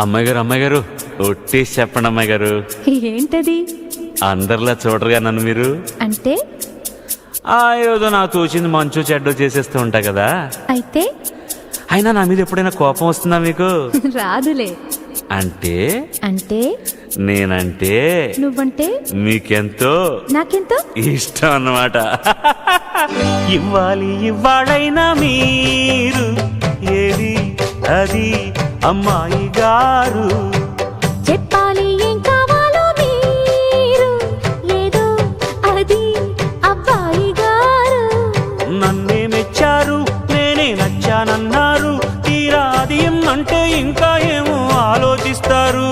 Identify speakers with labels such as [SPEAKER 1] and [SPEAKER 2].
[SPEAKER 1] అమ్మాయి గారు ఒట్టేసి చెప్పండి అమ్మాయి గారు.
[SPEAKER 2] ఏంటది?
[SPEAKER 1] అందరిలా చూడరుగా నన్ను మీరు.
[SPEAKER 2] అంటే
[SPEAKER 1] ఏదో నాకు తోచింది మంచు చెడ్డో చేసేస్తూ ఉంటా కదా.
[SPEAKER 2] అయితే
[SPEAKER 1] అయినా నా మీద ఎప్పుడైనా కోపం వస్తుందా మీకు?
[SPEAKER 2] రాదులే.
[SPEAKER 1] అంటే
[SPEAKER 2] అంటే
[SPEAKER 1] నేనంటే
[SPEAKER 2] నువ్వంటే
[SPEAKER 1] మీకెంతో
[SPEAKER 2] నాకెంతో
[SPEAKER 1] ఇష్టం అన్నమాట. ఇవ్వాలైనా మీరు ఏది అది అమ్మాయి గారు,
[SPEAKER 2] చెప్పాలి ఏం కావాలో మీరు ఏదో అది అబ్బాయి గారు.
[SPEAKER 1] నన్నే మెచ్చారు నేనే నచ్చానన్నారు, తీరా అది అంటే ఇంకా ఏమో ఆలోచిస్తారు.